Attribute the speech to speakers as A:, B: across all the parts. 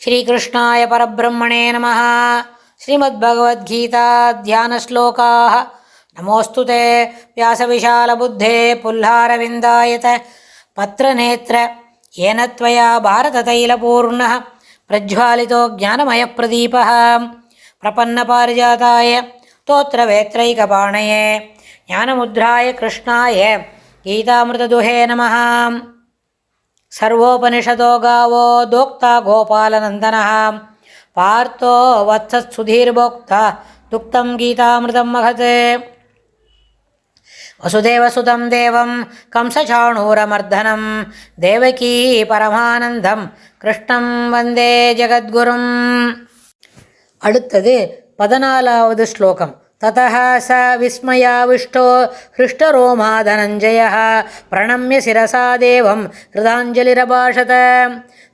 A: श्रीकृष्णाय परब्रह्मणे नमः। श्रीमद्भगवद्गीता ध्यानश्लोकाः। नमोऽस्तु ते व्यासविशालबुद्धे पुल्लारविन्दायत पत्रनेत्र येन त्वया भारततैलपूर्णः प्रज्वालितो ज्ञानमयप्रदीपः प्रपन्नपारिजाताय स्तोत्रवेत्रैकपाणये ज्ञानमुद्राय कृष्णाय गीतामृतदुहे नमः। सर्वोपनिषदो गावो दोक्ता गोपालनन्दनः पार्थो वत्सत्सुधीर्भोक्ता दुक्तं गीतामृतं महत्। वसुदेवसुतं देवं कंसचाणूरमर्दनं देवकी परमानन्दं कृष्णं वन्दे जगद्गुरुम्। அடுத்தது 14வது ஸ்லோகம். ततः स विस्मयाविष्टो हृष्टरोमा धनञ्जयः प्रणम्य शिरसा देवं कृताञ्जलिरभाषत।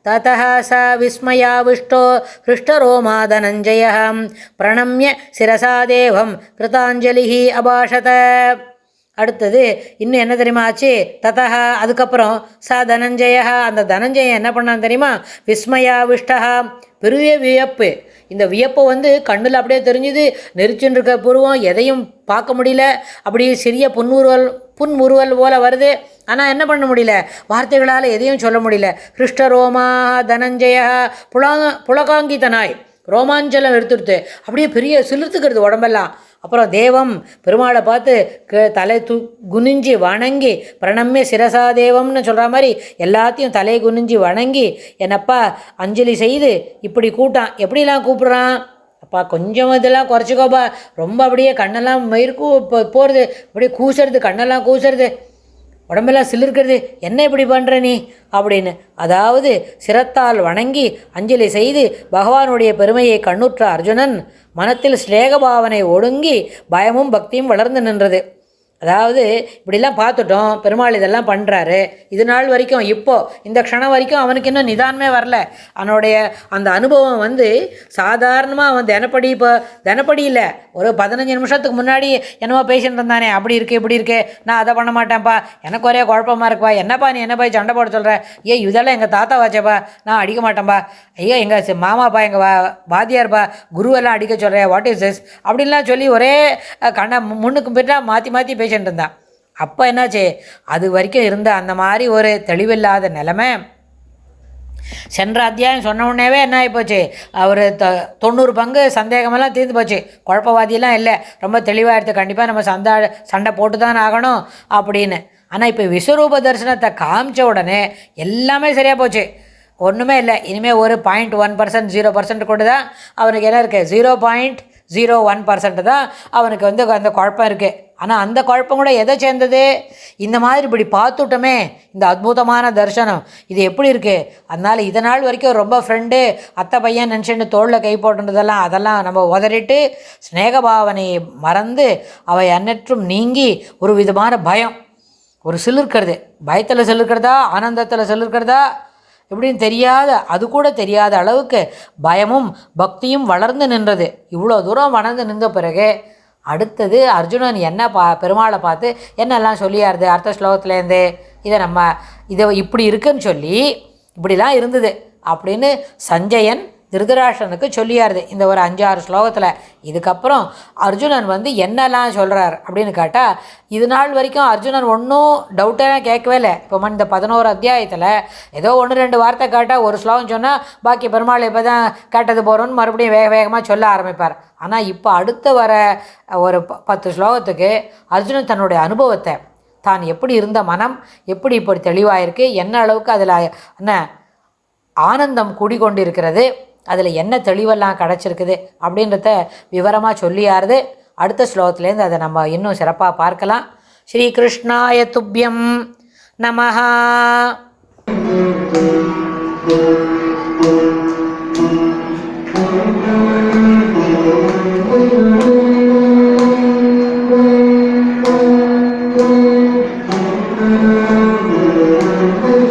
A: ततः स विस्मयाविष्टो हृष्टरोमा धनञ्जयः प्रणम्य शिरसा देवं कृताञ्जलिः अभाषत. அடுத்தது இன்னும் என்ன தெரியுமா ஆச்சு? ததா அதுக்கப்புறம் ச தனஞ்சய, அந்த தனஞ்சயன் என்ன பண்ணான் தெரியுமா? விஸ்மயாவிஷ்டா, பெரிய வியப்பு. இந்த வியப்பை கண்ணில் அப்படியே தெரிஞ்சுது. நெரிச்சுன்னு இருக்க புருவம் எதையும் பார்க்க முடியல. அப்படியே சிறிய புன்முறுவல் போல் வருது. ஆனால் என்ன பண்ண முடியல, வார்த்தைகளால் எதையும் சொல்ல முடியல. ஹிருஷ்டரோமா தனஞ்சய, புலகாங்கிதனாய், ரோமாஞ்சலம் எடுத்துடுத்து, அப்படியே பெரிய சிலிர்த்துக்கிறது உடம்பெல்லாம். அப்புறம் தேவம், பெருமாளை பார்த்து தலை குனிஞ்சி வணங்கி, பிரணம்ய சிரசா தேவம்னு சொல்கிற மாதிரி எல்லாத்தையும் தலை குனிஞ்சி வணங்கி, என்னப்பா அஞ்சலி செய்து இப்படி கூட்டான். எப்படிலாம் கூப்பிட்றான்? அப்பா கொஞ்சம் இதெல்லாம் குறைச்சிக்கோப்பா, ரொம்ப அப்படியே கண்ணெல்லாம் மயிர்க்கூ போகிறது, அப்படியே கூசுறது, கண்ணெல்லாம் கூசுறது, உடம்பெல்லாம் சிலிர்க்கிறது, என்ன இப்படி பண்ணுற நீ அப்படின்னு. அதாவது சிரத்தால் வணங்கி அஞ்சலி செய்து பகவானுடைய பெருமையை கண்ணுற்ற அர்ஜுனன் மனத்தில் ஸ்நேகபாவனை ஒடுங்கி பயமும் பக்தியும் வளர்ந்து நின்றது. அதாவது இப்படிலாம் பார்த்துட்டோம், பெருமாள் இதெல்லாம் பண்ணுறாரு, இது நாள் வரைக்கும், இப்போது இந்த க்ஷணம் வரைக்கும் அவனுக்கு இன்னும் நிதானமே வரல. அவனுடைய அந்த அனுபவம் சாதாரணமாக அவன் தினப்படி இல்லை, ஒரு 15 நிமிஷத்துக்கு முன்னாடி என்னவோ பேசிட்டு இருந்தானே, அப்படி இருக்கு இப்படி இருக்கு, நான் அதை பண்ண மாட்டேன்ப்பா, எனக்கு ஒரே குழப்பமாக இருக்குப்பா, என்னப்பா நீ என்ன போய் சண்டை போட சொல்கிற, இதெல்லாம் எங்கள் தாத்தா வாச்சப்பா, நான் அடிக்க மாட்டேன்ப்பா, ஐயோ எங்கள் மாமாப்பா, எங்கள் வாத்தியார்ப்பா, குருவெல்லாம் அடிக்க சொல்கிறேன், வாட் இஸ் திஸ் அப்படின்லாம் சொல்லி ஒரே முன்னுக்கு பின்னா மாற்றி மாற்றி பேசிட்டு இருந்தான். அப்போ என்னாச்சு, அது வரைக்கும் இருந்த அந்த மாதிரி ஒரு தெளிவில்லாத நிலைமை சென்ற அத்தியாயம் சொன்ன உடனேவே என்ன ஆகிப்போச்சு, அவர் 90 பங்கு சந்தேகமெல்லாம் தீர்ந்து போச்சு. குழப்பவாதியெல்லாம் இல்லை, ரொம்ப தெளிவாக எடுத்து கண்டிப்பாக நம்ம சண்டை போட்டு தான் ஆகணும் அப்படின்னு. ஆனால் இப்போ விஸ்வரூப தரிசனத்தை காமிச்ச உடனே எல்லாமே சரியாக போச்சு, ஒன்றுமே இல்லை. இனிமேல் ஒரு 0.1% 0% கூட தான் அவனுக்கு என்ன இருக்குது, 0.01% தான் அவனுக்கு அந்த குழப்பம் இருக்குது. ஆனால் அந்த குழப்பம் கூட எதை சேர்ந்தது, இந்த மாதிரி இப்படி பார்த்துட்டோமே, இந்த அற்புதமான தரிசனம் இது எப்படி இருக்குது. அதனால் இதனால் வரைக்கும் ரொம்ப ஃப்ரெண்டு அத்தை பையன் நினச்சிட்டு தோளில் கை போட்டுன்றதெல்லாம் அதெல்லாம் நம்ம உதறிட்டு ஸ்நேகபாவனையை மறந்து அவை அன்னற்றும் நீங்கி ஒரு விதமான பயம், ஒரு சிலிர்க்கிறது, பயத்தில் சிலிர்க்கிறதா ஆனந்தத்தில் சிலிர்க்கிறதா எப்படின்னு தெரியாத, அது கூட தெரியாத அளவுக்கு பயமும் பக்தியும் வளர்ந்து நின்றது. இவ்வளோ தூரம் வளர்ந்து நின்ற பிறகு அடுத்தது அர்ஜுனன் என்ன பெருமாளை பார்த்து என்னெல்லாம் சொல்லியாருது அடுத்த ஸ்லோகத்துலேருந்து, இதை இப்படி இருக்குன்னு சொல்லி இப்படிலாம் இருந்தது அப்படின்னு சஞ்சயன் திருதராஷ்டிரனுக்கு சொல்லியாருது இந்த ஒரு 5-6 ஸ்லோகத்தில். இதுக்கப்புறம் அர்ஜுனன் என்னெல்லாம் சொல்கிறார் அப்படின்னு கேட்டால், இது நாள் வரைக்கும் அர்ஜுனன் ஒன்றும் டவுட்டெல்லாம் கேட்கவே இல்லை. இப்போ இந்த 11 அத்தியாயத்தில் ஏதோ 1-2 வார்த்தை கேட்டால், ஒரு ஸ்லோகம் சொன்னால் பாக்கி பெருமாள் இப்போ தான் கேட்டது போகிறோன்னு மறுபடியும் வேகமாக சொல்ல ஆரம்பிப்பார். ஆனால் இப்போ அடுத்து வர ஒரு 10 ஸ்லோகத்துக்கு அர்ஜுனன் தன்னுடைய அனுபவத்தை, தான் எப்படி இருந்த மனம் எப்படி இப்படி தெளிவாக இருக்குது, என்ன அளவுக்கு அதில் என்ன ஆனந்தம் கூடிக்கொண்டு இருக்கிறது, அதில் என்ன தெளிவெல்லாம் கிடச்சிருக்குது அப்படின்றத விவரமாக சொல்லியாருது. அடுத்த ஸ்லோகத்துலேருந்து அதை நம்ம இன்னும் சிறப்பாக பார்க்கலாம். ஸ்ரீ கிருஷ்ணாய துப்யம் நமஹ.